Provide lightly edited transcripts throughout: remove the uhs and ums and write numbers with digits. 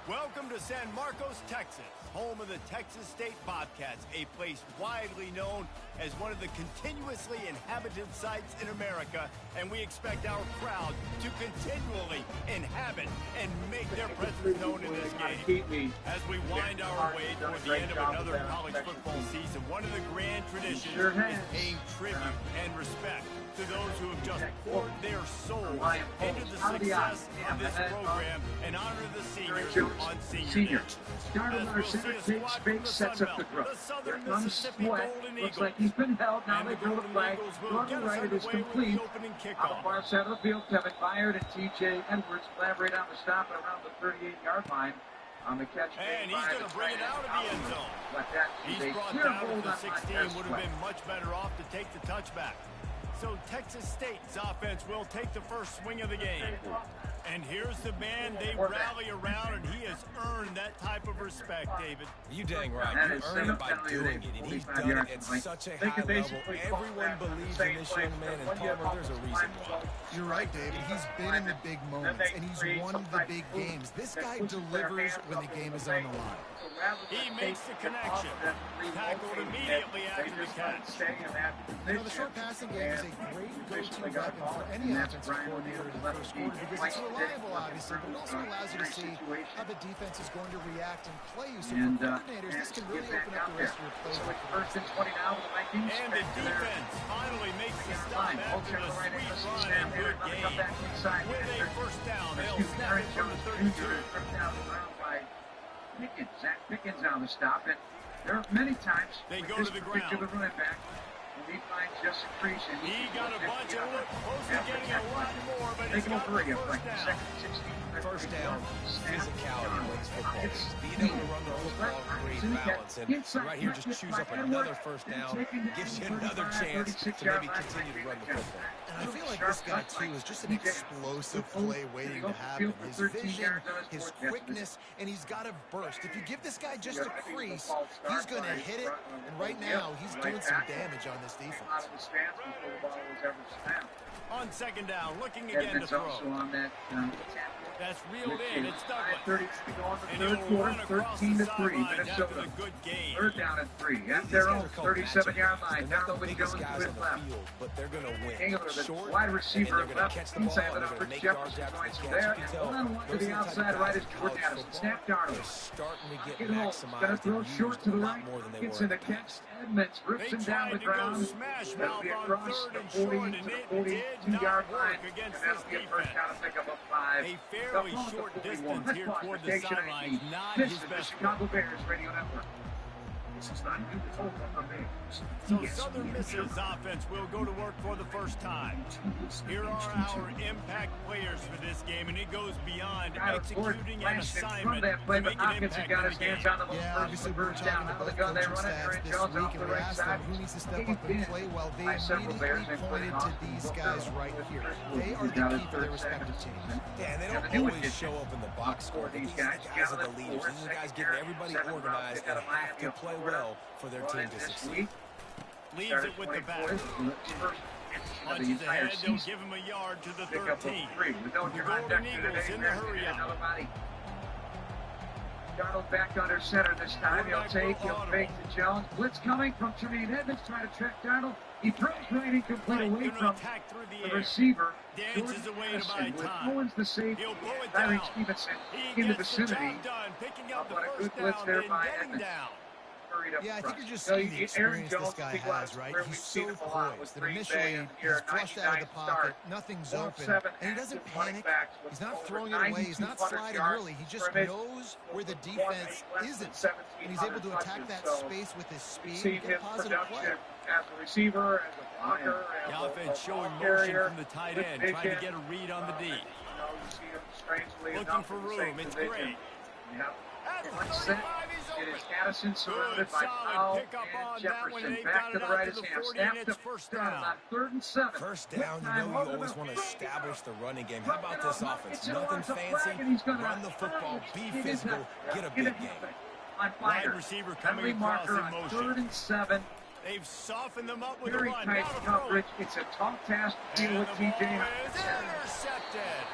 Welcome to San Marcos, Texas, home of the Texas State Bobcats, a place widely known as one of the continuously inhabited sites in America, and we expect our crowd to continually inhabit and make their presence known in this game. As we wind our way toward the end of another college football season, one of the grand traditions is paying tribute and respect to those who have just poured their souls into the success of this program and honor the seniors on Senior Day. Started our center, takes space, sets up the throw. Here comes Sweat. Looks like he's been held. Now they throw the flag. Throw to the right, it is complete. On the far side of the field, Kevin Byard and T.J. Edwards collaborate on the stop at around the 38-yard line. On the catch. And he's going to bring it out of the end zone. He's brought down at the 16. Would have been much better off to take the touchback. So Texas State's offense will take the first swing of the game. And here's the man they rally around, and he has earned that type of respect, David. You dang right. You earned it by doing it, and he's done it at such a high level. Everyone believes in this young man, and Palmer, there's a reason why. You're right, David. He's been in the big moments, and he's won the big games. This guy delivers when the game is on the line. He makes the connection. Tackled immediately after the catch. You know, the short passing game is a great go-to weapon for any offensive coordinator in the first quarter because it's reliable, obviously, but it also allows you to see how the defense is going to react and play you. So for coordinators, this can really open up the rest of your play. So it's first and 20 now with the Vikings. And the defense finally makes the stop after the sweet run and good game. With a first down, they'll snap it from the 32. Zach Pickens on the stop, and there are many times they go to the ground. The running back, and he finds just accretion. He got a bunch of look close to getting a lot more, but he's got the first down. First down, physicality wins football. Being able to run the football creates balance, and right here just chews up another first down, gives you another chance to maybe continue to run the football. And I feel like this guy, too, is just an explosive play waiting to happen. His vision, his quickness, and he's got a burst. If you give this guy just a crease, he's going to hit it, and right now he's doing some damage on this defense. On second down, looking again to throw. That's reeled in. It's Douglas. And he'll run across the sidelines after the good game. Third down and 3. At their own 37-yard line. Donovan Jones to his left. But they're going to win. Taylor, the wide receiver, left inside the number. Jefferson going from there. And one-on-one to the outside right is Jordan Addison. Snap Darnold. Starting to get maximized. Going to throw short to the right. Gets in the catch. Edmonds rips him down the ground. That'll be across the 40 to the 42-yard line. And that'll be a first down to pick up a 5. A fairly short distance here toward the sidelines. Not his best. This is the Chicago Bears Radio Network. This is not new for Bears. So Southern Miss's offense will go to work for the first time. Here are our impact players for this game, and it goes beyond executing an assignment to make an impact got his hands on the Yeah, obviously we're talking about the coaching stats this week, and we asked them who needs to step up and play. Well, they immediately pointed to these guys right here. They are the key for their respective teams. Yeah, and they don't always show up in the box score, but these guys are the leaders. These are the guys getting everybody organized and have to play well for their team to succeed. Leaves it with the back. Punches ahead, they'll give him a yard to the 13. The Golden Eagles in the hurry-up. Darnold back under center this time. He'll fake to Jones. Blitz coming from Tremaine Edmonds trying to track Darnold. He throws right incomplete away from the receiver. Dances away to buy time. Owens the safety. He'll pull it Larry down. Stevenson He in the gets the vicinity. job done, picking up the What a first good blitz down there and by getting Edmonds. down. Yeah, I think you're just seeing the experience this guy has, right? He's so poised that initially he's flushed out of the pocket, nothing's open, and he doesn't panic. He's not throwing it away. He's not sliding early. He just knows where the defense isn't, and he's able to attack that space with his speed and get positive play. As a receiver, as a blocker, The offense showing motion from the tight end, trying to get a read on the D. Looking for room. It's great. At the 35, he's It is open. Addison surrounded Good by solid Powell pickup on and that one. Jefferson. They've Back got to it the out right to his the hand. 40, Snap and to it's first down. down. About 3rd and 7. First down, you know you always want to establish the running game. How about this offense? Nothing fancy. Run the football, be physical, get a big game. Wide receiver coming across in motion. 3rd and 7. They've softened them up with a Very run. tight Now to coverage. throw. It's a tough task to deal And with the TJ. ball is intercepted.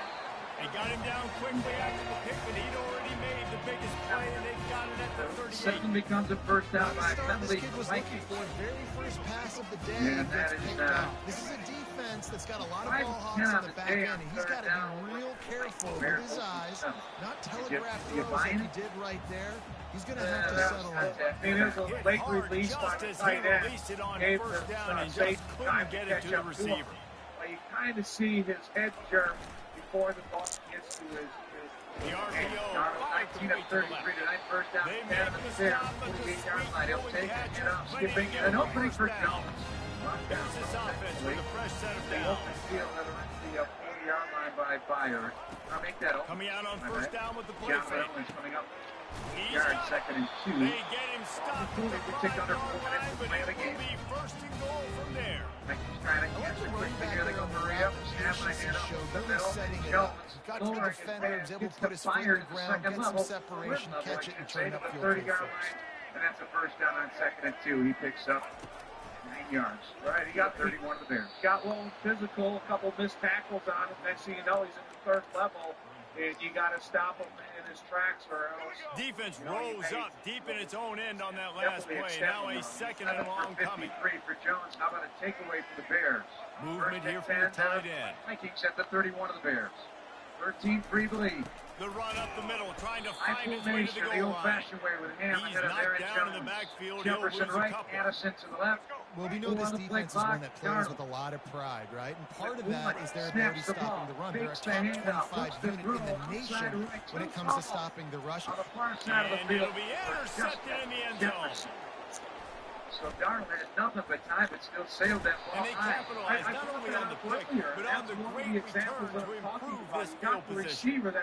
They got him down quickly after the pick, but he'd already made the biggest play, and they got it at the 38. Second becomes a first down by this kid was looking for very first pass of the day. And gets picked up. This is a defense that's got a lot of ball hawks on the back end, and he's got to be real careful with his eyes, not telegraph throws like he did right there. He's going to have to settle in. I mean, there's a late release by the tight end. It on first down and just couldn't get it to the receiver. Well, you kind of see his head jerk before the ball gets to his the RPO, 19 of 33 tonight, first down, 10 of the 48-yard line. He'll take it, get up, skipping, an opening for Jones. There's this offense with a fresh set of downs. Open field at the 40-yard line by Byard. I'll make that open. Coming out on first down with the play fake. Coming up. Yard, second and 2. They get him stopped at the 5-yard line, but it will be first and goal from there. He's trying to catch it quick here. They go Murray up, snap my hand up. Really setting it up. He got to the defender, was able to put his foot on the ground, get some separation, catch it, and turn up field for the first. And that's a first down on second and 2. He picks up 9 yards. Right, he got 31 of the Bears. Got a little physical, a couple missed tackles on him. Next thing you know, he's in the third level. And you got to stop him in his tracks or else. Defense rose up deep in its own end on that last play. Now a second and long coming. For Jones. How about a takeaway for the Bears? Movement here from the tight end. Vikings at the 31 of the Bears. 13-3 the lead. The run up the middle, trying to find his way to the goal line. old-fashioned way with Ham. He's knocked down in the backfield. Jefferson right, Addison to the left. Well, we know this defense is one that plays with a lot of pride, right? And part of that is their ability stopping the run. They're a top 25 unit in the nation when it comes to stopping the rush. And it'll be intercepted in the end zone. So Darnold had nothing but time, but still sailed that ball. And they capitalized not only on the pick, but on the great return to improve this field position.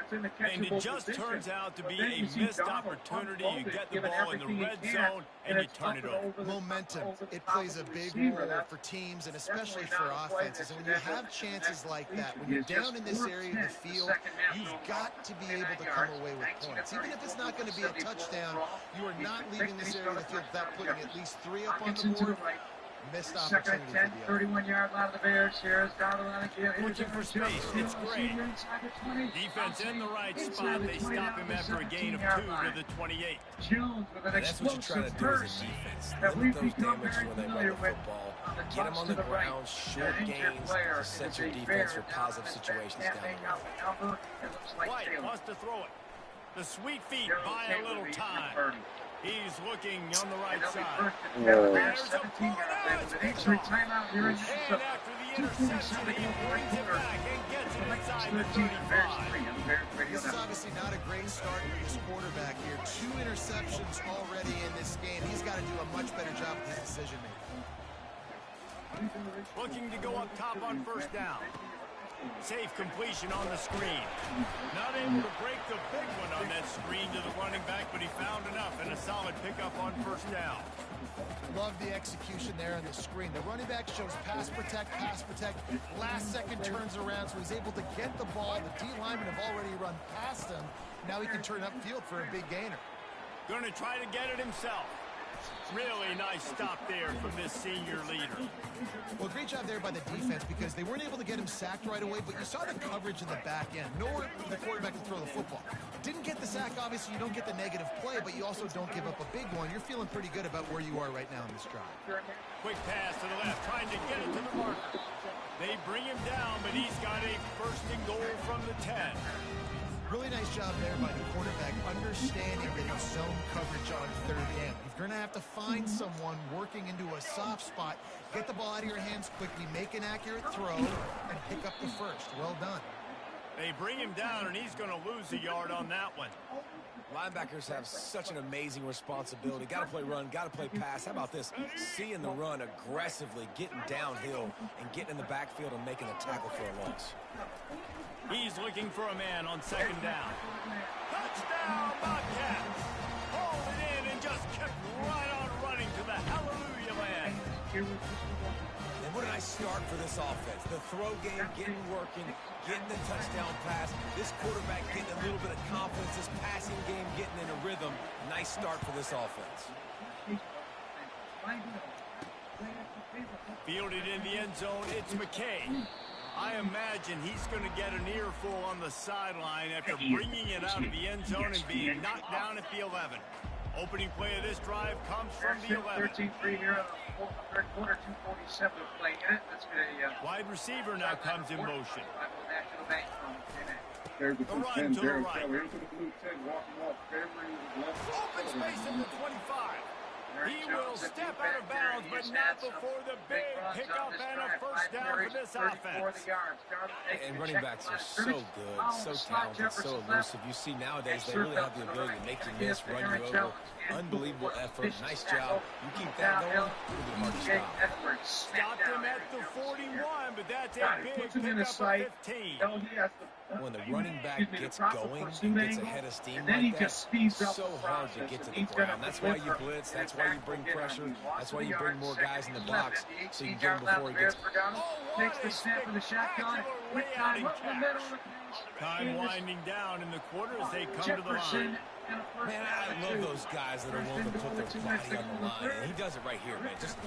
And it just turns out to be a missed opportunity. You get the ball in the red zone, and you turn it over. Momentum, it plays a big role for teams and especially for offenses. And when you have chances like that, when you're down in this area of the field, you've got to be able to come away with points. Even if it's not going to be a touchdown, you are not leaving this area of the field without putting at least 3 up on the board. Missed opportunity. Second and 10, 31-yard line of the Bears. Here's Darnold again. Looking for space. It's great. Defense in the right spot. They stop him after a gain of 2 to the 28. Jones with an explosive burst that we've become very familiar with. Get him on the ground, short gains to set your defense for positive situations down the road. White wants to throw it. The sweet feet buy a little time. He's looking on the right side. There's a timeout here in and after the interception, he brings it back and gets it inside the 35. This is obviously not a great start for this quarterback here. 2 interceptions already in this game. He's got to do a much better job with his decision-making. Looking to go up top on first down. Safe completion on the screen. Not able to break the big one on that screen to the running back, but he found enough and a solid pickup on first down. Love the execution there on the screen. The running back shows pass protect, last second turns around, so he's able to get the ball. The D linemen have already run past him. Now he can turn upfield for a big gainer. Going to try to get it himself. Really nice stop there from this senior leader. Well, great job there by the defense because they weren't able to get him sacked right away, but you saw the coverage in the back end. Nowhere for the quarterback to throw the football. Didn't get the sack, obviously you don't get the negative play, but you also don't give up a big one. You're feeling pretty good about where you are right now in this drive. Quick pass to the left, trying to get it to the marker. They bring him down, but he's got a first and goal from the 10. Really nice job there by the quarterback, understanding that he's zone coverage on third down. You're going to have to find someone working into a soft spot, get the ball out of your hands quickly, make an accurate throw, and pick up the first. Well done. They bring him down, and he's going to lose a yard on that one. Linebackers have such an amazing responsibility. Got to play run, got to play pass. How about this? Seeing the run aggressively, getting downhill, and getting in the backfield and making a tackle for a loss. He's looking for a man on second down. Touchdown, Bobcats! Hauled it in and just kept right on running to the hallelujah land. And what a nice start for this offense. The throw game getting working, getting the touchdown pass. This quarterback getting a little bit of confidence. This passing game getting in a rhythm. Nice start for this offense. Fielded in the end zone, it's McKay. I imagine he's going to get an earful on the sideline after bringing it out of the end zone and being knocked down at the 11. Opening play of this drive comes from the 11. 13-3 here in the third quarter, 2:47 to play in it. Let's get a wide receiver now comes in motion. National Bank from the run to the right. Open space at the 25. He will step out of bounds, but not before the big pickup and a first down for this offense. And running backs are so good, so talented, so elusive. You see nowadays they really have the ability to make you miss, run you over. Unbelievable effort. Nice job. You keep that going, it'll be hard to stop. Stopped him at the 41, but that's a big pickup of 15. When the running back gets going and gets ahead of steam like that, so hard to get to the ground. That's why you blitz. That's why you bring pressure. That's why you bring more guys in the box so you can get him before he gets. Takes the snap of the shotgun. With time up the middle. Time winding down in the quarter as they come to the line. Man, I love those guys that are willing to put their body on the line. And he does it right here, man. Just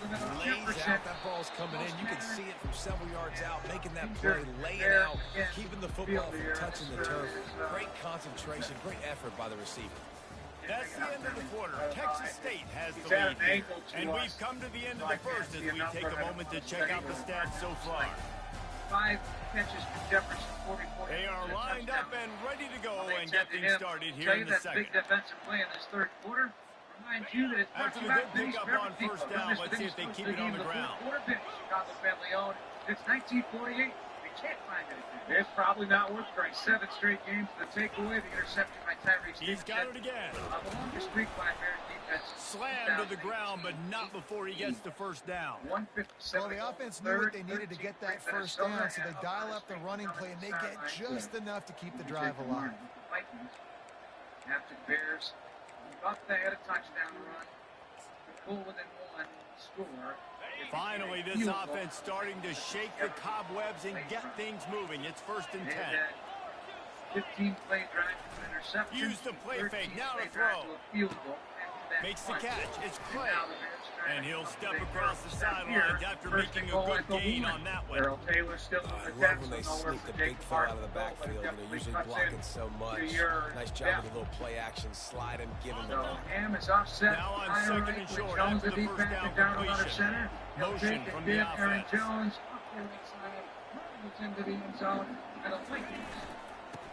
lays out. That ball's coming in. You can see it from several yards out, making that play, laying out, keeping the football from touching the turf. Great concentration, great effort by the receiver. That's the end of the quarter. Texas State has the lead here. And we've come to the end of the first as we take a moment to check out the stats so far. 5 catches for Jefferson, 40. They are lined up and ready to go and get things started here in the second. Big defensive play in this third quarter. Remind you that it's after the good pickup on first down, let's see if they keep it on the ground. Chicago family owned. It's 1948. They can't find it. It's probably not worth trying. 7 straight games. The takeaway, the interception by Tyree Stevenson. He's got it again. The longest streak by Bears defense. Slammed to the ground, but not before he gets the first down. 157. Well, the offense knew what they needed to get that first down, so they dial up the running play, and they get just enough to keep the drive alive. After the Bears, thought they had a touchdown run. Pull within 1 score. Finally, this offense starting to shake the cobwebs and get things moving. It's 1st and 10. 15-play drive to an interception. Use the play fake. Now to throw. Makes the catch. It's Clay. And he'll step across the sidelines after making a good gain on that one. I love when they sneak the big throw out of the backfield. They're usually blocking so much. Nice job with a little play action. Slide him, give him the ball. Now on 2nd and short after the first down completion. Motion from the offense. Jones into the end zone.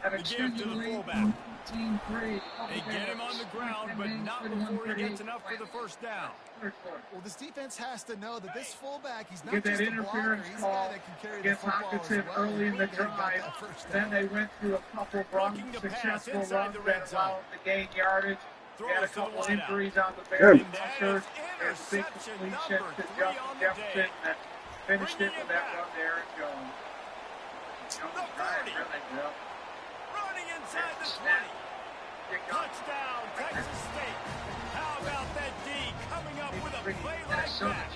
The give to the fullback. They get him on the ground, but not before he gets enough for the first down. Well, this defense has to know that this fullback, he's not just a blocker, he's a guy that can carry the football as well. Early in the drive. Then they went through a couple runs, successful runs that allowed to gain yardage. They had a couple injuries on the Bears. There's a big completion to Justin Jefferson that finished it with that run to Aaron Jones. The 40. Running inside the 20. Touchdown, Texas State. How about that D coming up with a play like that?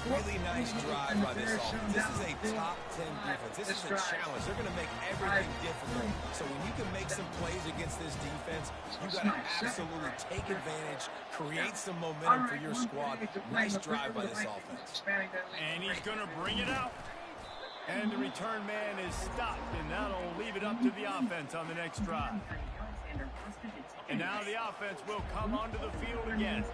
Really nice drive by this offense. This is a top 10 defense. This is a challenge. They're going to make everything difficult. So when you can make some plays against this defense, you got to absolutely take advantage, create some momentum for your squad. Nice drive by this offense. And he's going to bring it out. And the return man is stopped, and that'll leave it up to the offense on the next drive. And now the offense will come onto the field again.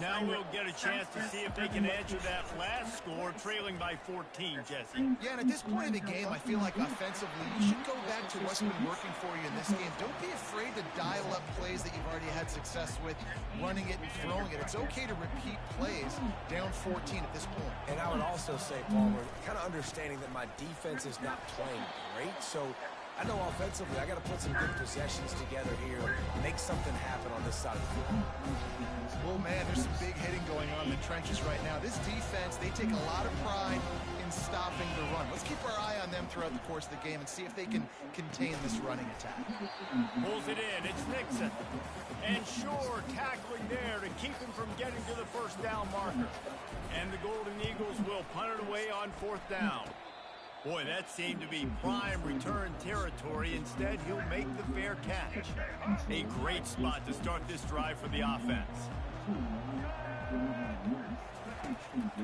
Now we'll get a chance to see if they can answer that last score, trailing by 14, Jesse. Yeah, and at this point in the game, I feel like offensively, you should go back to what's been working for you in this game. Don't be afraid to dial up plays that you've already had success with, running it and throwing it. It's okay to repeat plays down 14 at this point. And I would also say, Palmer, kind of understanding that my defense is not playing great, so I know offensively I got to put some good possessions together here, make something happen on this side of the field. Well, man, there's some big hitting going on in the trenches right now. This defense, they take a lot of pride in stopping the run. Let's keep our eye on them throughout the course of the game and see if they can contain this running attack. Pulls it in. It's Nixon. And Shore tackling there to keep him from getting to the first down marker. And the Golden Eagles will punt it away on 4th down. Boy, that seemed to be prime return territory. Instead, he'll make the fair catch. A great spot to start this drive for the offense.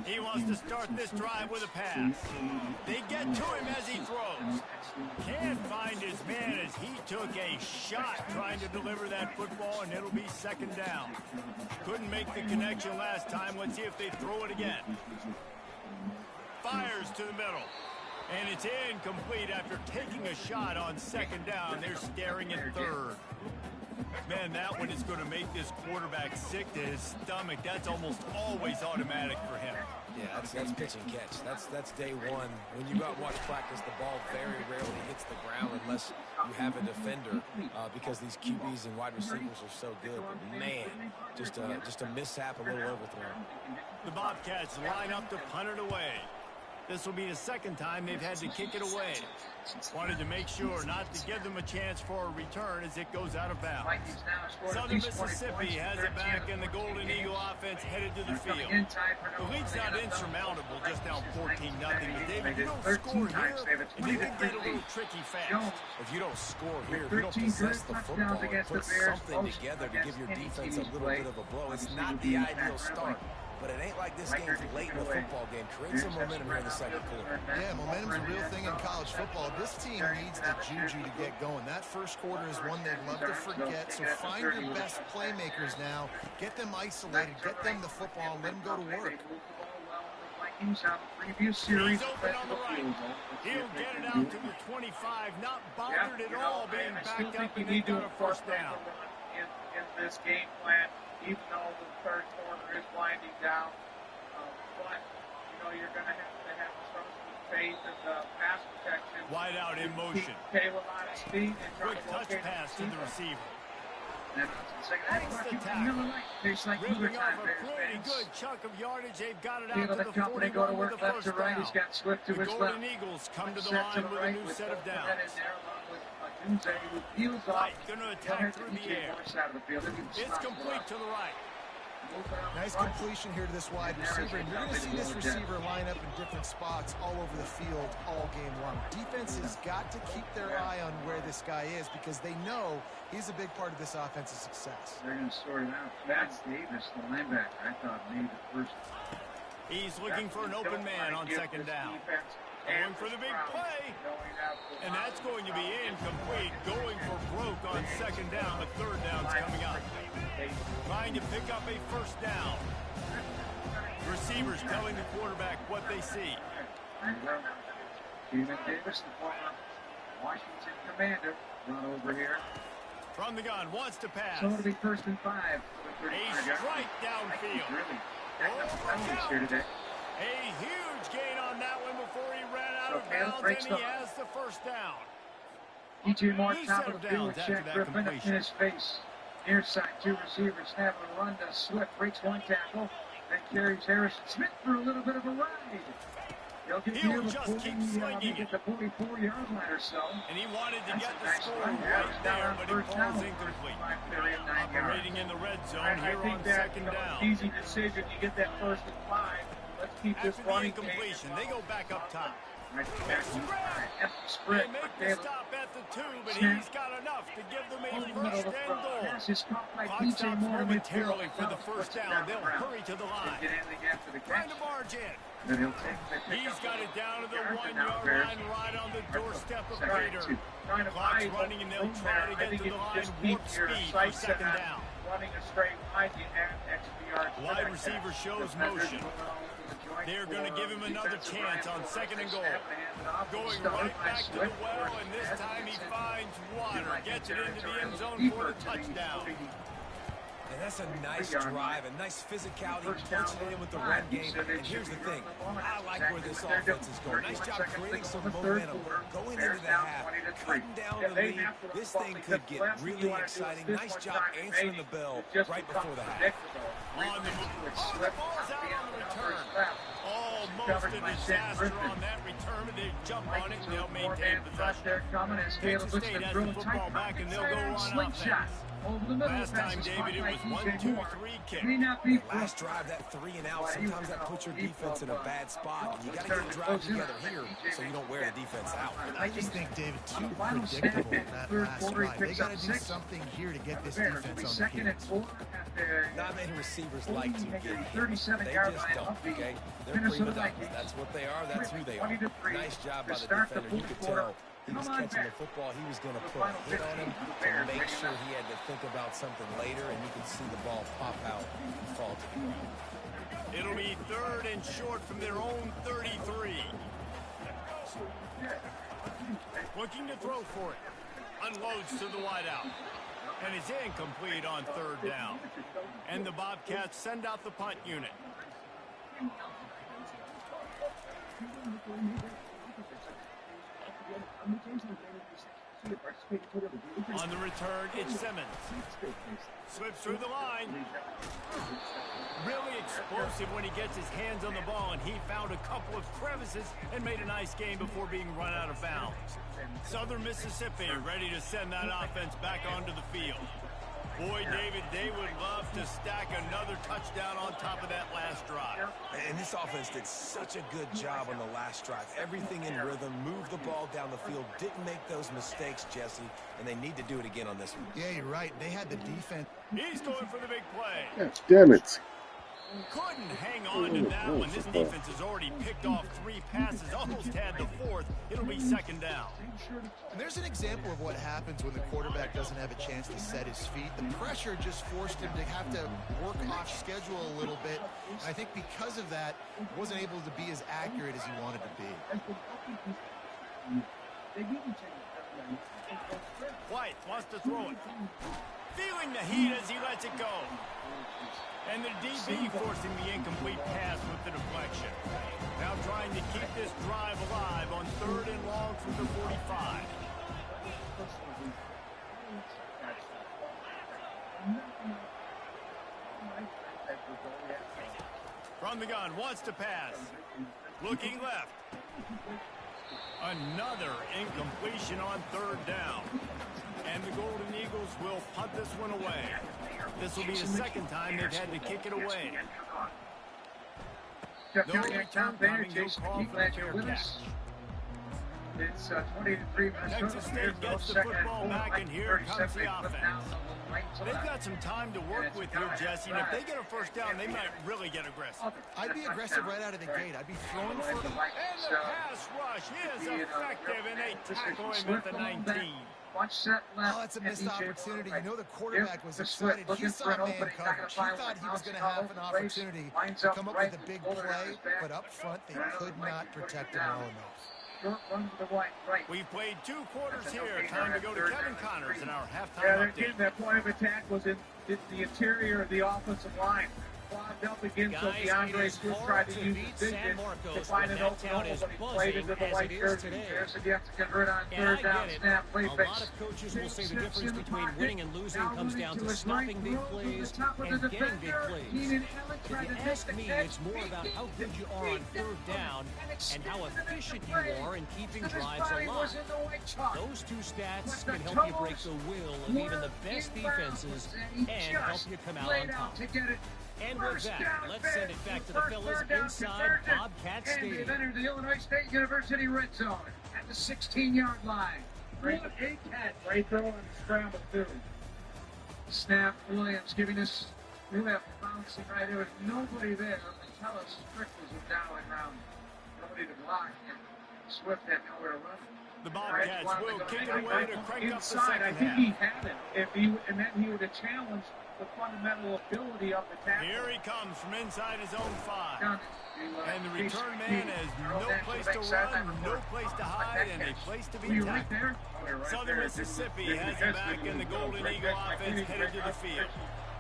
He wants to start this drive with a pass. They get to him as he throws. Can't find his man as he took a shot trying to deliver that football, and it'll be second down. Couldn't make the connection last time. Let's see if they throw it again. Fires to the middle. And it's incomplete after taking a shot on second down. They're staring at third. Man, that one is going to make this quarterback sick to his stomach. That's almost always automatic for him. Yeah, that's pitch and catch. That's day one. When you go out and watch practice, the ball very rarely hits the ground unless you have a defender because these QBs and wide receivers are so good. But man, just a mishap, a little overthrown. The Bobcats line up to punt it away. This will be the second time they've had to kick it away. Wanted to make sure not to give them a chance for a return as it goes out of bounds. Southern Mississippi has it back, and the Golden Eagle offense headed to the field. The lead's not insurmountable, just now 14-0. But David, you don't score here, and you can get a little tricky fast. If you don't score here, if you don't possess the football and put something together to give your defense a little bit of a blow, it's not the ideal start. But it ain't like this game's late in the football game. Create some momentum here in the second quarter. Yeah, momentum's a real thing in college football. This team needs the juju to get going. That first quarter is one they'd love to forget. So find your best playmakers now. Get them isolated. Get them the football and let them go to work. He's open on the right. He'll get it out to the 25. Not bothered at all being backed up and they got a first down. In this game plan, even though the third quarter is winding down. But, you're going to have some faith in the pass protection. Wide out in motion. Quick touch pass to the receiver. Takes the tackle. Ripping off a pretty good chunk of yardage. They've got it out to the 41 with the first down. The Golden Eagles come to the line with a new set of downs. Right, going to attack through the air. It's complete to the right. Nice completion here to this wide receiver. And you're going to see this receiver line up in different spots all over the field all game long. Defense has got to keep their eye on where this guy is because they know he's a big part of this offensive success. They're going to sort it out. That's Davis, the linebacker, I thought made the first. He's looking for an open man on second down. Going for the big play. And that's going to be incomplete. Going for broke on second down, but third down's coming up. Trying to pick up a first down. Receivers telling the quarterback what they see. Steven Davis, the former Washington commander, run over here. From the gun, wants to pass. So it'll be first and 5. A strike downfield. Here today. A huge gain on that one before he ran out of bounds, and he has the first down. DJ Moore, top of the field, check Griffin in his face. Near side, 2 receivers, snap and run to Swift, breaks 1 tackle, then carries Harrison Smith for a little bit of a ride. He'll just keep slinging it. The 44-yard line or so. And he wanted to get the score right there, but he falls incomplete. Operating in the red zone here on second down. Easy decision. You get that first and 5. Let's keep this running. After the incompletion, they go back up top. They make the stop at the 2, but he's got enough to give them a first and goal. Clock stops momentarily for the first down. They'll hurry to the line. Trying to barge in. He's got it down to the 1-yard line, right on the doorstep of Gator. Clock's running, and they'll try to get to the line warp speed for second down. Running a straight line, you have extra yards. Wide receiver shows motion. They're going to give him another chance on second and goal. Going right back to the well, and this time he finds water. Gets it into the end zone for the touchdown. And that's a nice drive, a nice physicality, punching it in with the run game. And here's the thing, I like where this offense is going. Nice job creating some momentum, going into the half, cutting down the lead. This thing could get really exciting. Nice job answering the bell right before the half. On the move. Oh, the ball's out on the return. Almost a disaster on that return, but they jump on it and they'll maintain possession. Texas State has the football back and they'll go on offense. Over the middle. Last time, David, it was 1-2-3 kick. Last drive, that 3 and out, sometimes that puts your defense in a bad spot. And you got to get a drive together here so you don't wear the defense out. I just think, David, too predictable that last drive. They got to do something here to get this defense on the field. Not many receivers like to get hit. They just don't, okay? They're prima donnas. That's what they are. That's who they are. Nice job by the defender. You could tell he was catching the football. He was going to put a hit on him to make sure he had to think about something later, and you could see the ball pop out and fall to the ground. It'll be 3rd and short from their own 33. Looking to throw for it. Unloads to the wideout. And it's incomplete on 3rd down. And the Bobcats send out the punt unit. On the return, it's Simmons. Slips through the line. Really explosive when he gets his hands on the ball, and he found a couple of crevices and made a nice game before being run out of bounds. Southern Mississippi ready to send that offense back onto the field. Boy, David, they would love to stack another touchdown on top of that last drive. And this offense did such a good job on the last drive. Everything in rhythm, moved the ball down the field, didn't make those mistakes, Jesse, and they need to do it again on this one. Yeah, you're right. They had the defense. He's going for the big play. Gosh, damn it. Couldn't hang on to that one. This defense has already picked off 3 passes, almost had the 4th. It'll be 2nd down. And there's an example of what happens when the quarterback doesn't have a chance to set his feet. The pressure just forced him to have to work off schedule a little bit. And I think because of that, wasn't able to be as accurate as he wanted to be. White wants to throw it. Feeling the heat as he lets it go. And the DB forcing the incomplete pass with the deflection. Now trying to keep this drive alive on 3rd and long from the 45. From the gun, wants to pass. Looking left. Another incompletion on 3rd down. And the Golden Eagles will punt this one away. This will be the 2nd time they've had to kick it away. No return coming, no call for the fair catch. It's 20-3. Texas State gets the football back, and here comes the offense. They've got some time to work with here, Jesse, and if they get a 1st down, they might really get aggressive. I'd be aggressive right out of the gate. I'd be throwing for them. And the pass rush is effective, and they tackle him at the 19. Watch that left. Oh, that's a missed opportunity. You know the quarterback was excited. He saw man coverage. He thought he was going to have an opportunity to come up with a big play, but up front they could not protect him well enough. We've played 2 quarters here. Time to go to Kevin Connors in our halftime update. That point of attack was in the interior of the offensive line. Clogged up against what DeAndre Swift tried to use his vision to find an open hole, but he played into the white jersey. There's a chance to convert on 3rd down snap. Play a lot of coaches will say the difference between winning and losing comes down to stopping big plays and getting big plays. If you ask me, it's more about how good you are on 3rd down and how efficient you are in keeping drives alive. Those 2 stats can help you break the will of even the best defenses and help you come out on top. And with that, let's send it back to the fellas inside Bobcat Stadium. Enter the Illinois State University red zone at the 16-yard line. Great throw on the scramble, too. Snap, Williams giving us left bouncing right. There was nobody there. Metellus Strick was down around. Nobody to block. And Swift had nowhere to run. The Bobcats will kick it away to crank up the 2nd half. I think he had it. And then he would have challenged the fundamental ability of the tackle. Here he comes from inside his own 5. And the return man has no place to run, no place to hide, and a place to be tackled. Southern Mississippi has him back, and the Golden Eagle offense headed to the field.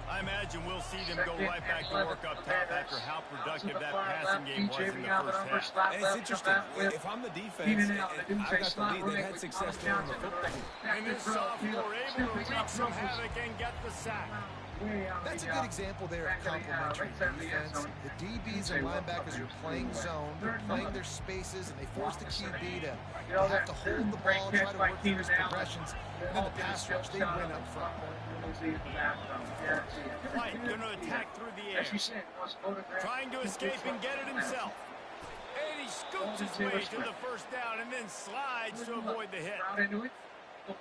I imagine we'll see them go right back to work up top after how productive that passing game was in the 1st half. And it's interesting. If I'm the defense, and I've got the lead, they've had success throwing the football. And this sophomore able to wreak some havoc and get the sack. That's a good example there of complementary defense. The DBs and linebackers are playing zone, they're playing their spaces, and they force the QB to have to hold the ball, try to work through his progressions, and then the pass rush, they win up front. White going to attack through the air, trying to escape and get it himself. And he scoots his way to the first down and then slides to avoid the hit.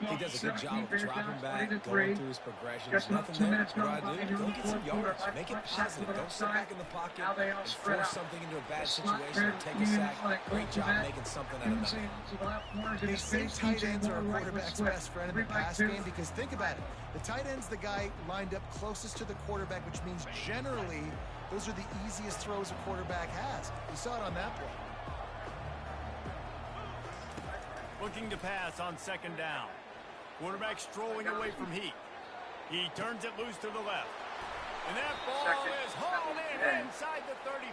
He does a good job of dropping back, going through his progressions. Nothing there. What do I do? Go get some yards. Make it positive. Don't sit back in the pocket and force something into a bad situation or take a sack. Great job making something out of nothing. They say tight ends are a quarterback's best friend in the pass game because think about it. The tight end's the guy lined up closest to the quarterback, which means generally those are the easiest throws a quarterback has. You saw it on that play. Looking to pass on second down. Quarterback strolling away from heat. He turns it loose to the left. And that ball is hauled in inside the 35.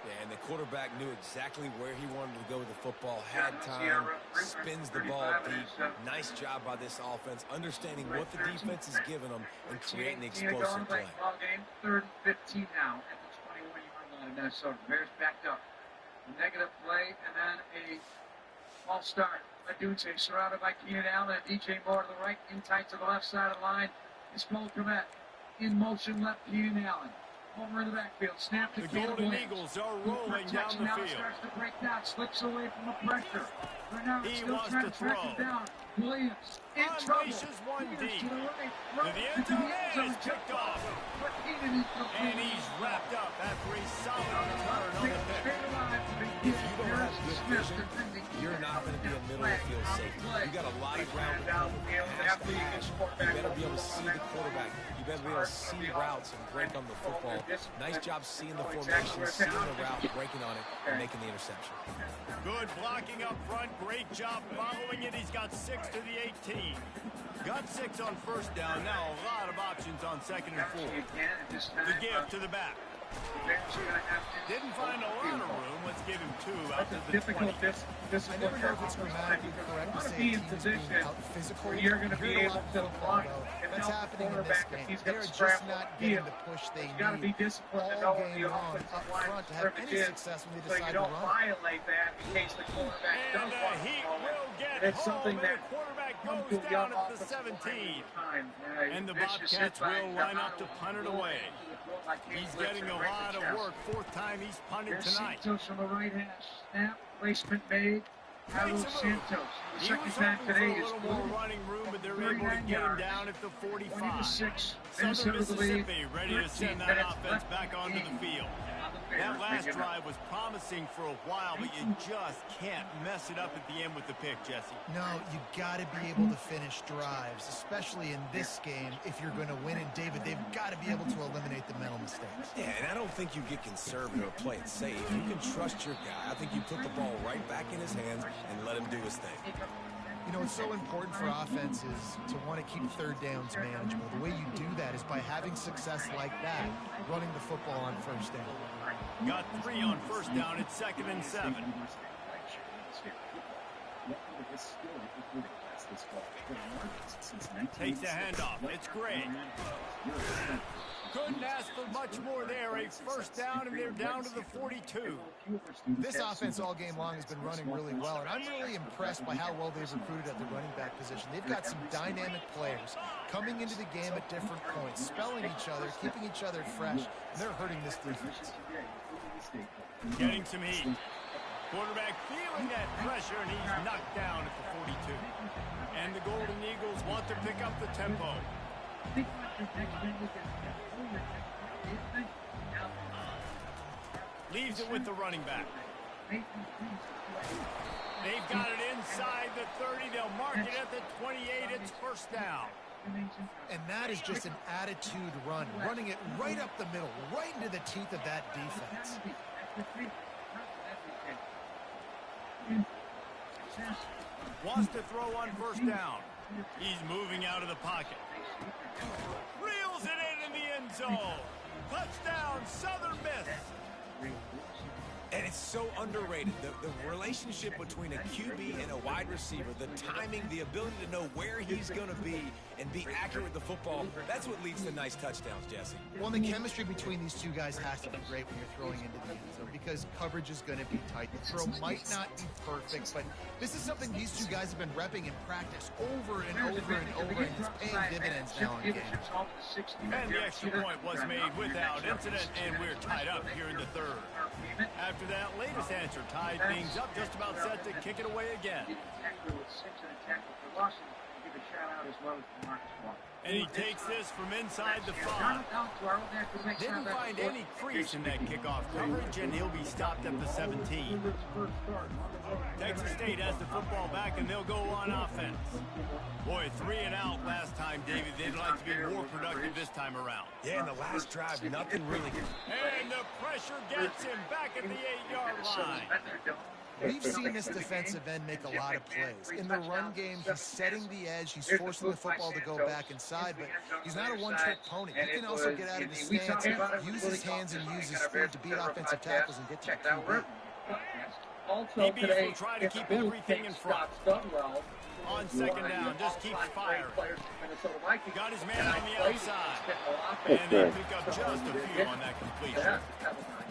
Yeah, and the quarterback knew exactly where he wanted to go with the football, had time, spins the ball deep. Nice job by this offense, understanding what the defense is giving them and creating explosive play. Third and 15 now at the 21-yard line of Minnesota. Bears backed up. Negative play and then a false start. Adunze surrounded by Keenan Allen and DJ Moore to the right, in tight to the left side of the line. It's Cole Kmet. In motion left, Keenan Allen. Over in the backfield, snap to the Golden Eagles are rolling down the field. Starts to break down, slips away from the pressure. He wants to throw. Williams in trouble. One deep. To the end zone, and it's kicked off. And he's wrapped up after a solid return on the pick. If you don't have good vision, you're not going to be a middle of the field safety. You got a lot of ground to cover. You better be able to see the quarterback. You better be able to see routes and break on the football. Nice job seeing the formation, seeing the route, breaking on it, and making the interception. Good blocking up front. Great job following it. He's got 6 to the 18. Got 6 on first down. Now a lot of options on second and 4. The give to the back. Didn't find a lot of room. Let's give him 2 out to the 20. I never know if it's grammatically correct to say a team is being out physical. You're going to be able to block. That's happening in this game. They're just not getting the push they need all game long up front to have any success when they decide to run. Violate that in case the quarterback does want he will get home, and the quarterback goes down at the 17. And the Bobcats will line up to punt it away. He's getting a lot of work. 4th time he's punted tonight. Santos from the right hand. Snap. Placement made. Carlos Santos. The second time today is a little more running room, but they're able to get him down at the 45. Southern Mississippi ready to send that offense back onto the field. That last drive was promising for a while, but you just can't mess it up at the end with the pick, Jesse. No, you got to be able to finish drives, especially in this game. If you're going to win, and David, they've got to be able to eliminate the mental mistakes. Yeah, and I don't think you get conservative or play it safe. You can trust your guy. I think you put the ball right back in his hands and let him do his thing. You know, it's so important for offenses to want to keep third downs manageable. The way you do that is by having success like that, running the football on first down. Got 3 on first down. It's 2nd and 7. Takes the handoff. It's Gray. Couldn't ask for much more there. A first down, and they're down to the 42. This offense all game long has been running really well, and I'm really impressed by how well they've recruited at the running back position. They've got some dynamic players coming into the game at different points, spelling each other, keeping each other fresh, and they're hurting this defense. Getting some heat. Quarterback feeling that pressure, and he's knocked down at the 42. And the Golden Eagles want to pick up the tempo. Leaves it with the running back. They've got it inside the 30. They'll mark it at the 28. It's first down. And that is just an attitude run, running it right up the middle, right into the teeth of that defense. Wants to throw on first down. He's moving out of the pocket. Reels it in the end zone. Touchdown, Southern Miss. And it's so underrated. The relationship between a QB and a wide receiver, the timing, the ability to know where he's going to be and be accurate with the football, that's what leads to nice touchdowns, Jesse. Well, the chemistry between these two guys has to be great when you're throwing into the end zone because coverage is going to be tight. The throw might not be perfect, but this is something these two guys have been repping in practice over and over and over, and it's paying dividends now in games. And the extra point was made without incident, and we're tied up here in the third. After that latest answer, tied things up, just about set to kick it away again. And he takes this from inside the 5. Didn't find any crease in that kickoff coverage, and he'll be stopped at the 17. Texas State has the football back, and they'll go on offense. Boy, 3 and out last time, David. They'd like to be more productive this time around. Yeah, in the last drive, nothing really. And the pressure gets him back at the 8-yard line. We've seen this defensive end make a lot of plays. In the run game, he's setting the edge. He's forcing the football to go back inside, but he's not a one-trick pony. He can also get out of his stance, use his hands, and use his speed to beat offensive tackles and get to the QB. DBs will try to keep everything in front. On second down, just keeps firing. Got his man on the outside. And they pick up just a few on that completion.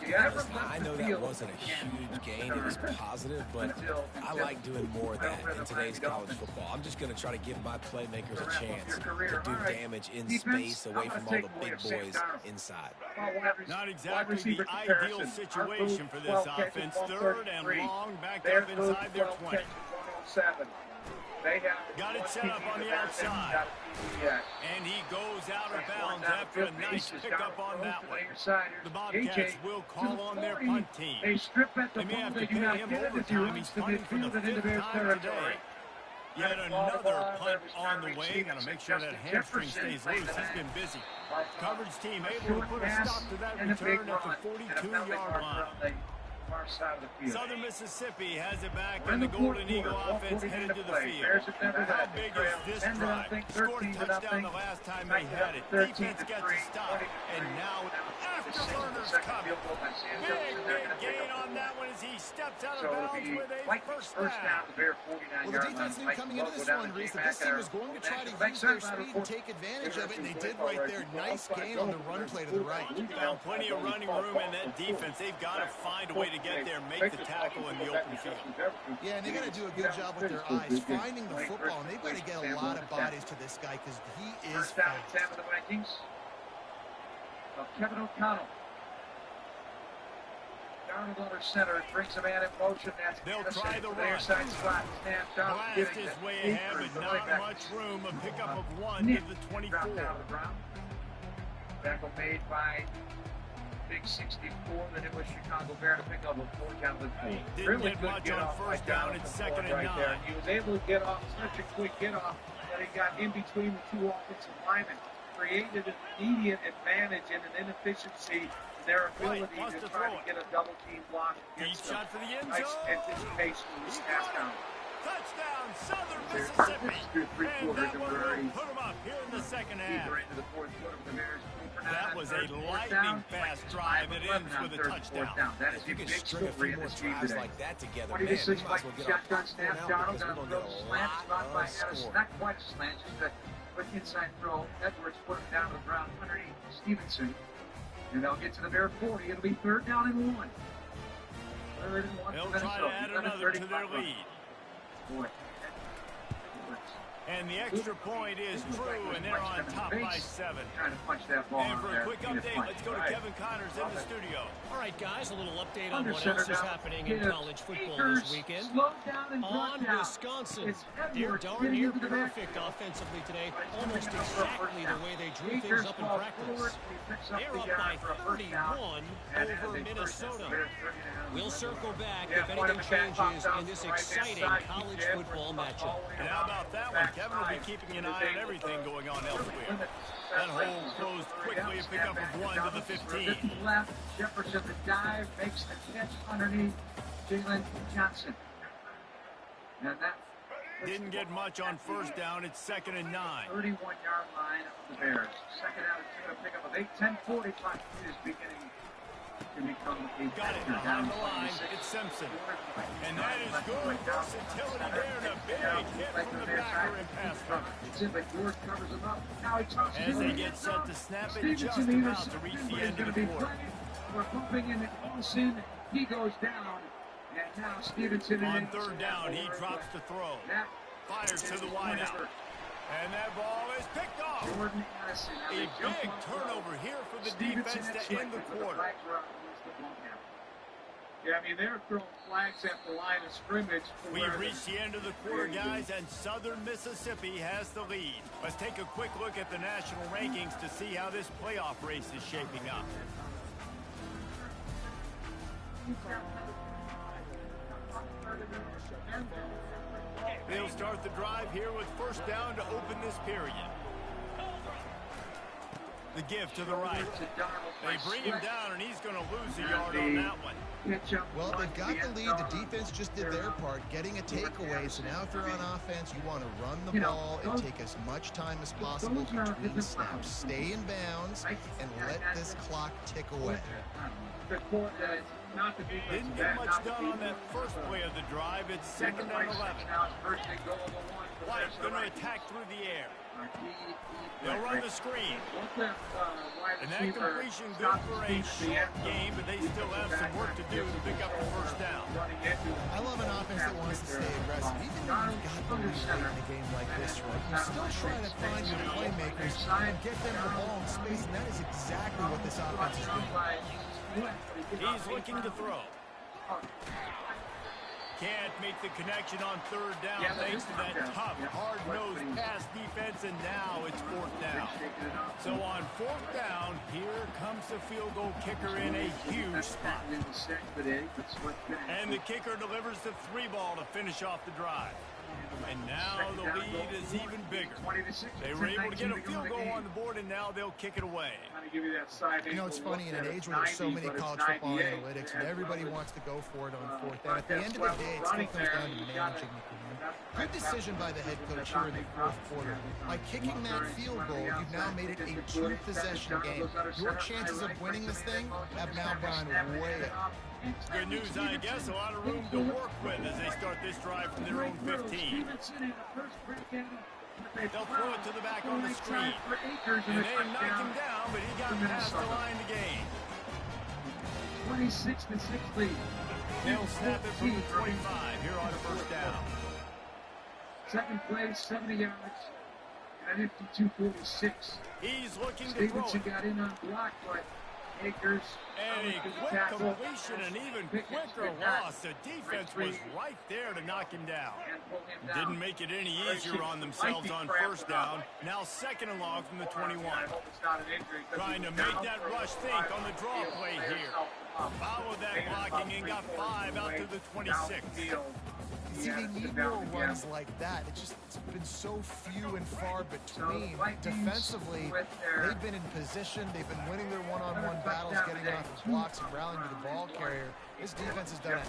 I know that wasn't a huge gain. It was positive, but I like doing more of that in today's college football. I'm just going to try to give my playmakers a chance to do damage in space away from all the big boys inside. Not exactly the ideal situation for this offense. Third and long, back up inside their 20. Got it set up on the outside. And he goes out of bounds after a nice pickup on that one. The Bobcats will call on their punt team. They may have to pay him overtime. He's punting for the 5th time today. Yet another punt on the way. Got to make sure that hamstring stays loose. He's been busy. Coverage team able to put a stop to that return at the 42-yard line. Southern Mississippi has it back, and the Golden Eagle offense headed to the field. How big is this drive? Scored a touchdown the last time they had it. Defense gets a stop, and now afterburner's coming. Big gain on that one as he steps out of bounds with a first down. Well, the defense knew coming into this one, Reese, that this team was going to try to use their speed and take advantage of it, and they did right there. Nice gain on the run play to the right. Found plenty of running room in that defense. They've got to find a way to get there, make the tackle in the open field. Yeah, and they got to do a good job with their eyes, finding the football, and they've got to get a lot of bodies to this guy because he is fast. Kevin O'Connell. Darnold under center, brings a man in motion. They'll try the run. Blast his way ahead, but not much room. A pickup of 1 to the 24. Tackle made by Big 64, then it was Chicago Bear to pick up a 4th down to the 4. Didn't get much on first down. It's 2nd and 9. He was able to get off such a quick get off that he got in between the 2 offensive linemen, created an immediate advantage and an inefficiency in their ability to try to get a double team block. Deep shot for the end zone. Nice anticipation in this pass down. Touchdown, Southern Mississippi. And that one will put them up here in the second half. That was a lightning-fast drive that ends with a touchdown. That is you can string a few more drives like that together, man. 26 by shotgun snap. Donald got a throw slant, spot by Addis. Not quite a slant, just a quick inside throw. Edwards put him down to the ground underneath Stevenson. And they'll get to the Bear 40. It'll be 3rd down and 1. 3rd and 1 They'll try to add another to their lead. Boy. And the extra point is true, and they're on top by 7. Trying to punch that ball. And for a quick update, let's go to Kevin Connors in the studio. All right, guys, a little update on what else is happening in college football this weekend. On Wisconsin, they're darn near perfect offensively today, almost exactly the way they drew things up in practice. They're up by 31 over Minnesota. We'll circle back if anything changes in this exciting college football matchup. And how about that one? Kevin will be keeping an eye on everything going on elsewhere. That hole closed quickly, a pickup of 1 to the 15. Left, Jefferson the dive, makes the catch underneath Jalen Johnson. And that didn't get much on first down. It's 2nd and 9. 31-yard line of the Bears. Second out and 2, a pickup of 8, 10:45 is beginning Got it behind the line. It's Simpson. And that is good versatility there, and a big hit from the backer in pass coverage. As they get set to snap it, just about to reach the end of the quarter. We're bumping into Olsen. He goes down. And now Stevenson on third down, he drops the throw. Fires to the wideout. And that ball is picked off. A big turnover here for the defense to end the quarter. Yeah, I mean, they're throwing flags at the line of scrimmage. We've reached the end of the quarter, guys, and Southern Mississippi has the lead. Let's take a quick look at the national rankings to see how this playoff race is shaping up. They'll start the drive here with first down to open this period. The give to the right. They bring him down, and he's going to lose a yard on that one. Well, they've got the lead. The defense just did their part, getting a takeaway. So now if you're on offense, you want to run the ball and take as much time as possible between snaps. Stay in bounds and let this clock tick away. Didn't get much done on that first play of the drive. It's second and 11. White's going to attack through the air. They'll run the screen. And that completion good for a short game, but they still have some work to do to pick up the first down. I love an offense that wants to stay aggressive. Even though you've got the lead late in a game like this, right? You still try to find your playmakers and get them the ball in space, and that is exactly what this offense is doing. He's looking to throw. Can't make the connection on third down thanks to that tough, hard-nosed pass defense, and now it's fourth down. So on fourth down, here comes the field goal kicker in a huge spot. And the kicker delivers the 3-ball to finish off the drive. And now the lead is even bigger. They were able to get a field goal on the board, and now they'll kick it away. You know, it's funny, in an age where there's so many college football analytics and everybody wants to go for it on fourth down, at the end of the day, it still comes down to managing the game. Good decision by the head coach here in the fourth quarter. By kicking that field goal, you've now made it a two-possession game. Your chances of winning this thing have now gone way up. Good news, I guess. A lot of room to work with as they start this drive from their own 15. They'll throw it to the back on the screen. And they knocked him down, but he got past the line to gain. 26-6 lead. They'll snap it from the 25 here on first down. Second play, 70 yards. And 52-46. He's looking to throw it. Stevenson got in on block, but Akers. And a quick completion, an even quicker loss. The defense was right there to knock him down. Didn't make it any easier on themselves on first down. Now second and long from the 21. Trying to make that rush think on the draw play here. Followed that blocking and got 5 out to the 26. See, they need more runs like that. It's been so few and far between. Defensively, they've been in position. They've been winning their one-on-one battles, getting off the blocks and rallying to the ball carrier. This defense has done it.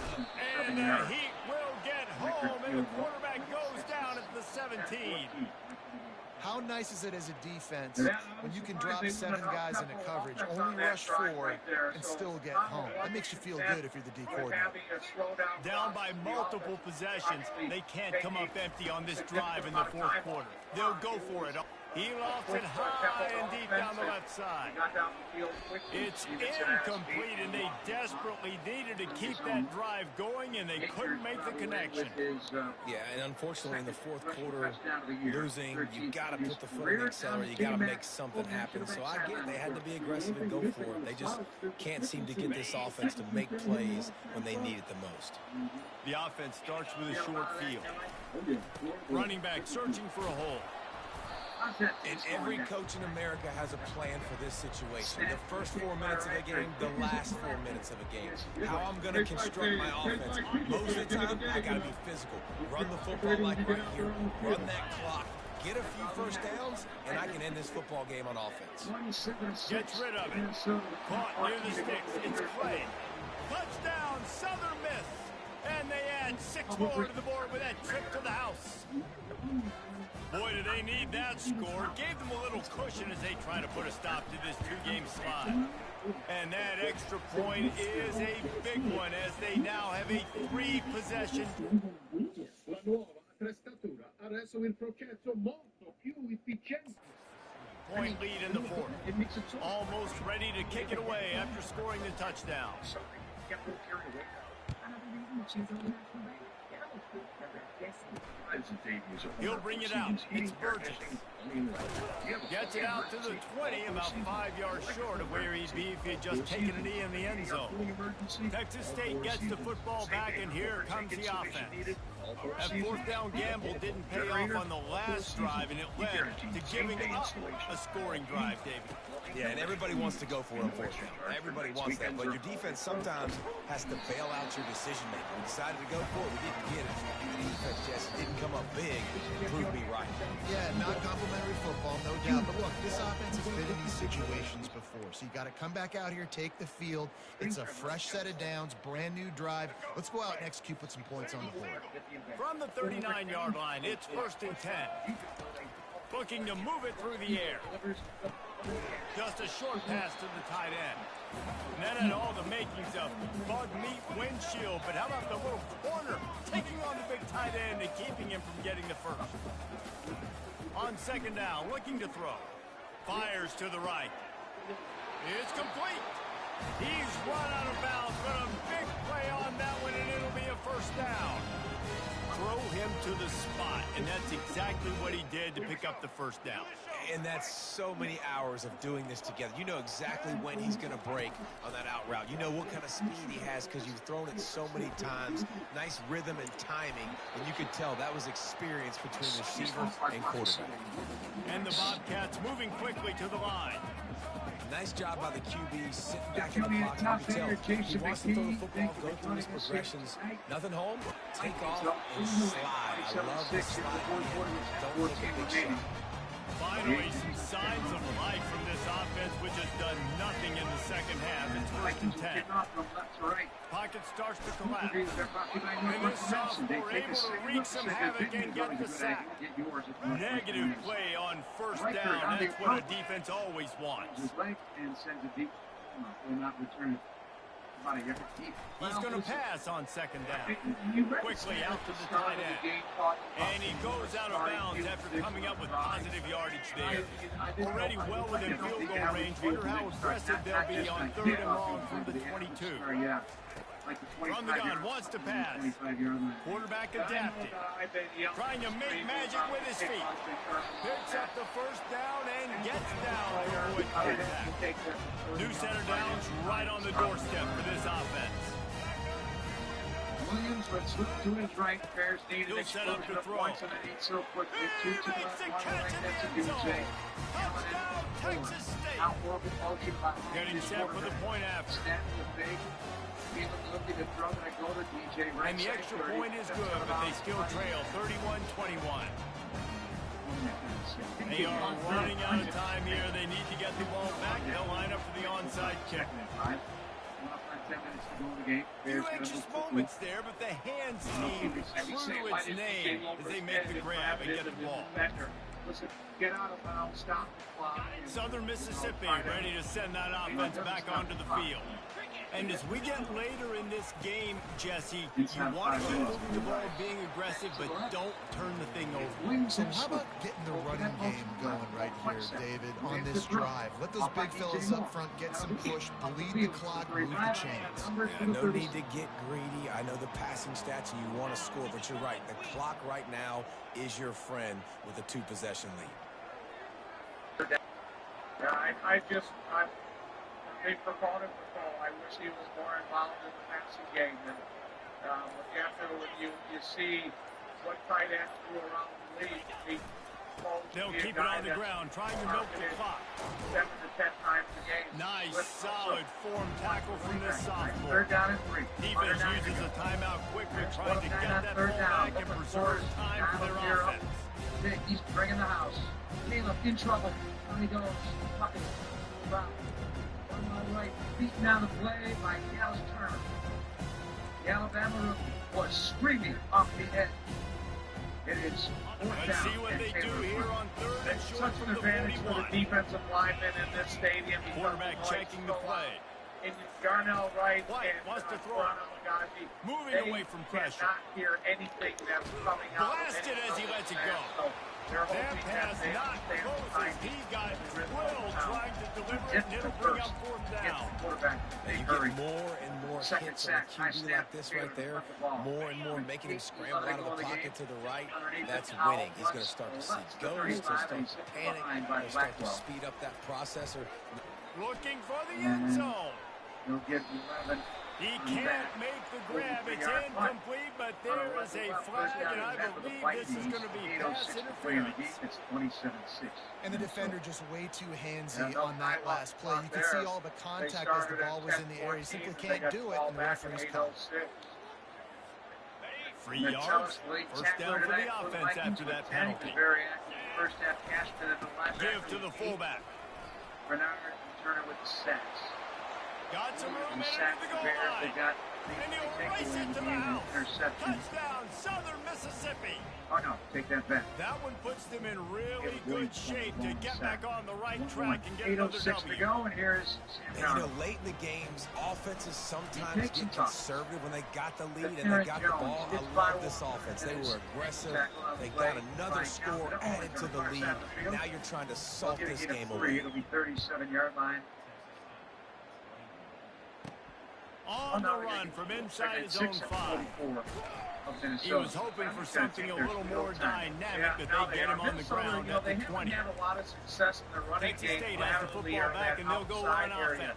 And the Heat will get home, and the quarterback goes down at the 17. How nice is it as a defense when you can drop 7 guys into coverage, only rush 4, and still get home? That makes you feel good if you're the D coordinator. Down by multiple possessions, they can't come up empty on this drive in the fourth quarter. They'll go for it. He lofts it high and deep down the left side. It's incomplete, and they desperately needed to keep that drive going, and they couldn't make the connection. Yeah, and unfortunately in the fourth quarter, losing, you got to put the foot on the accelerator. You got to make something happen. So I get it. They had to be aggressive and go for it. They just can't seem to get this offense to make plays when they need it the most. The offense starts with a short field. Running back searching for a hole. And every coach in America has a plan for this situation. The first 4 minutes of the game, the last 4 minutes of a game. How I'm going to construct my offense. Most of the time, I got to be physical. Run the football like right here. Run that clock. Get a few first downs, and I can end this football game on offense. Gets rid of it. Caught near the sticks. It's Clay. Touchdown, Southern Miss. And they add 6 more to the board with that trip to the house. Boy, do they need that score. Gave them a little cushion as they try to put a stop to this 2-game slide. And that extra point is a big one as they now have a 3-possession. La nuova attrezzatura adesso il processo molto più efficiente. Point lead in the fourth. Almost ready to kick it away after scoring the touchdown. He'll bring it out. It's Burgess. Gets it out to the 20, about 5 yards short of where he'd be if he had just taken a knee in the end zone. Texas State gets the football back, and here comes the offense. That 4th down gamble didn't pay off on the last drive, and it led to giving up a scoring drive, David. Yeah, and everybody wants to go for it on 4th down. Everybody wants that, but your defense sometimes has to bail out your decision-making. We decided to go for it. We didn't get it. The defense just didn't come up big and prove me right. Yeah, not complimentary football, no doubt. But look, this offense has been in these situations before, so you got to come back out here, take the field. It's a fresh set of downs, brand new drive. Let's go out and execute, put some points on the board. From the 39-yard line, it's 1st and 10. Looking to move it through the air. Just a short pass to the tight end. And that had all the makings of bug meat windshield, but how about the little corner taking on the big tight end and keeping him from getting the first? On 2nd down, looking to throw. Fires to the right. It's complete. He's run out of bounds, but a big play on that one, and it'll be a 1st down. Throw him to the spot, and that's exactly what he did to pick up the 1st down. And that's so many hours of doing this together. You know exactly when he's going to break on that out route. You know what kind of speed he has because you've thrown it so many times. Nice rhythm and timing, and you could tell that was experience between receiver and quarterback. And the Bobcats moving quickly to the line. Nice job by the QB, sitting back in the pocket. You can tell he wants to throw the football, go through his progressions. Nothing home, take off and slide. I love the slide. Don't take a big shot. Finally, some signs of life from this offense, which has done nothing in the 2nd half. It's 1st and 10. Pocket starts to collapse. And this sophomore able to wreak some havoc and get the sack. Negative play on 1st down. That's what a defense always wants. He's going to pass on 2nd down. Quickly out to the tight end. And he goes out of bounds after coming up with positive yardage there. Already well within field goal range. Wonder how aggressive they'll be on 3rd and long from the 22. From the gun, wants to pass. Quarterback adapted. Trying to make magic with his feet. Picks up the 1st down and gets down to avoid contact. New center downs right on the doorstep for this offense. Williams would slip to his right. Bears need an explosion of points, and they need so quickly. 2 to the right. That's a DJ. Touchdown, Texas State. Getting set for the point after. And the extra point is good, but they still trail 31-21. They are running out of time here. They need to get the ball back. They'll line up for the onside kick. Few anxious moments there, but the hands team true to its name as they make the grab and get the ball. Get out of bounds, stop the clock. Southern Mississippi ready to send that offense back onto the field. And as we get later in this game, Jesse, you want to keep moving the ball, being aggressive, but don't turn the thing over. So how about getting the running game going right here, David, on this drive? Let those big fellas up front get some push, bleed the clock, move the chains. Yeah, no need to get greedy. I know the passing stats and you want to score, but you're right. The clock right now is your friend with a 2-possession lead. I big proponent of Bo. I wish he was more involved in the passing game. And when you see what tight ends do around the league, they'll keep it on the ground, trying to milk the clock. 7 to 10 times a game. Nice, solid form tackle from this sophomore. 3rd down and 3. Defense uses a timeout quickly, trying to get that ball back and preserve time for their offense. He's bringing the house. Caleb in trouble. Down he goes. Fucking right, beaten down the play by Dallas Turner. The Alabama rookie was screaming off the edge. It is fourth Let's down. see what they do here on third and It's short such from an the advantage for 41. the defensive linemen in this stadium. Quarterback checking the play. And Darnell Wright White and wants to throw. Moving away from pressure. They cannot hear anything that's coming out. Blasted as he lets it go. So that pass not close as he got drilled trying to deliver it, and it'll bring up fourth down. You get more and more hits on a QB like this right there, more and more making him scramble out of the pocket to the right. That's winning. He's going to start to see ghosts, he's going to start to panic, he'll start to speed up that processor. Looking for the end zone. He'll get 11. He can't make the grab. It's incomplete, but there is a flag, and I believe this is going to be pass interference. It's 27-6. And the defender just way too handsy on that last play. You can see all the contact as the ball was in the air. He simply can't do it, and the referee's called. 3 yards. First down for the offense after that penalty. First half cash to the Give to the fullback. Bernard Turner with the sacks. Got some room into the goal line. And he'll race it to the house. Touchdown, Southern Mississippi. Oh, no, take that back. That one puts them in really good shape to get back on the right track and get another 8:06 to W. go, and here's Sam Darnold. Late in the games, offenses sometimes get conservative when they got the lead and they got the ball. I love this offense. They were aggressive. They got another score added to the lead. Now you're trying to salt this game away. It'll be 37-yard line. On the run from inside his own 5. He was hoping for something a little more dynamic, that they get him on the ground at the 20. They had a lot of success in the running Texas game. State has the football back, and they'll go run offense.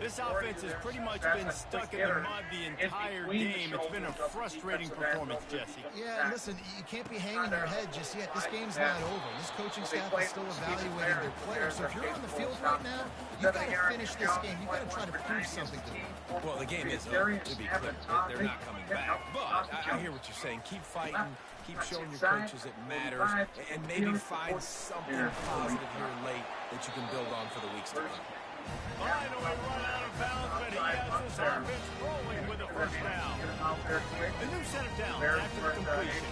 This offense has pretty much been stuck in the mud the entire game. It's been a frustrating performance, Jesse. Yeah, listen, you can't be hanging your head just yet. This game's not over. This coaching staff is still evaluating their players. So if you're on the field right now, you've got to finish this game. You've got to try to prove something to them. Well, the game is over, to be clear. They're not coming back. But I hear what you're saying. Keep fighting. Keep showing your coaches it matters. And maybe find something positive here late that you can build on for the weeks to come. Finally run out of bounds, but he has this offense rolling with a first down. A new set of downs after the completion.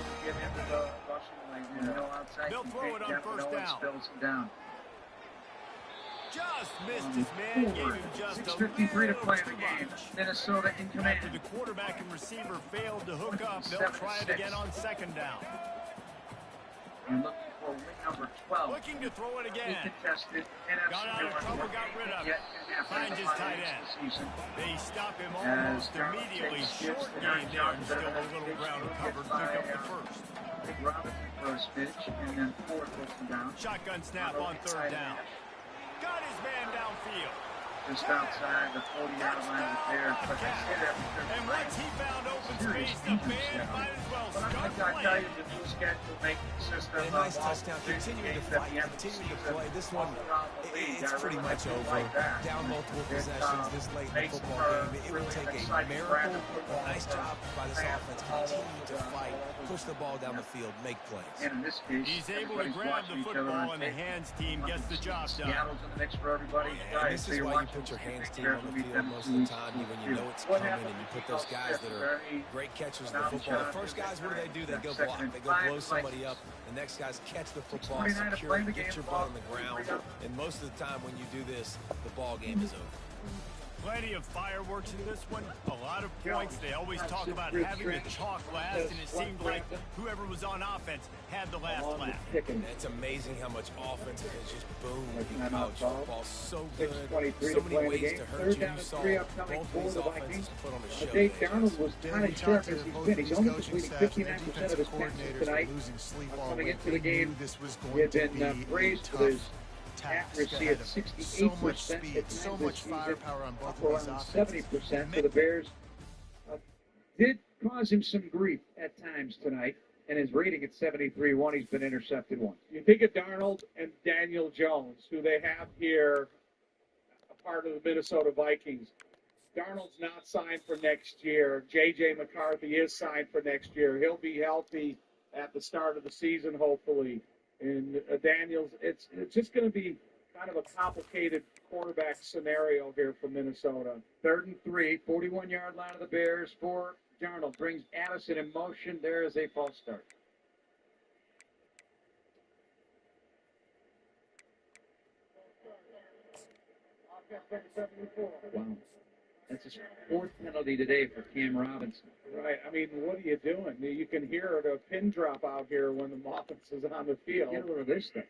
They'll throw it on first down. Just missed his man, gave him just a 6:53 to play in the little game. too much. Minnesota in command. After the quarterback and receiver failed to hook up, they'll try it again on second down. And looking for win number 12. Looking to throw it again. Contested. Got out of trouble, got rid of it. Finds his tight end. They stop him almost immediately. Short game there, and still a little ground covered. Pick up the first. Big Robinson for a spitch, and then fourth down. Shotgun snap on third down. Got his man downfield. Just outside the 40-yard line there. But they say that and once he found open space, the man might as well start I tell you, playing. the new schedule making system. And a nice touchdown, continuing to fight, continuing to play. This one, it's pretty much over. Down multiple possessions this late in the football game. It would take a miracle. A nice job by this offense, continuing to fight, push the ball down the field, make plays. And in this case, He's able to grab the football, and the hands team gets the job done. Seattle's in the mix for everybody. And this is why you put your hands team on the field most of the time when you know it's coming, and you put those guys that are great catchers of the football. The first guys, what do? They go block. They go blow somebody up. The next guys catch the football, secure it, get your butt on the ground. And most of the time when you do this, the ball game is over. Plenty of fireworks in this one. A lot of points. They always talk about having the chalk last, and it seemed like whoever was on offense had the last laugh. It's amazing how much offense has just boomed in college football. So good. So many ways to hurt you. You saw both these offenses put on a show. Dave Darnold was not as sharp as he's been. He's only Coaching completing staff and 59% of his passes tonight. losing sleep all Coming week. into the They game, knew this was he going had to been be praised a for his tough task accuracy ahead at of him. 68%. So much speed, so much firepower on both of these Around offenses. 70% for the Bears. Did cause him some grief at times tonight, and his rating at 73-1. He's been intercepted once. You think of Darnold and Daniel Jones, who they have here, a part of the Minnesota Vikings. Darnold's not signed for next year. J.J. McCarthy is signed for next year. He'll be healthy at the start of the season, hopefully. And Daniels, it's just going to be kind of a complicated quarterback scenario here for Minnesota. 3rd and 3, 41-yard line of the Bears for Darnold. Brings Addison in motion. There is a false start. Wow. That's his 4th penalty today for Cam Robinson. Right. I mean, what are you doing? You can hear the pin drop out here when the offense is on the field. Get a little of this stuff.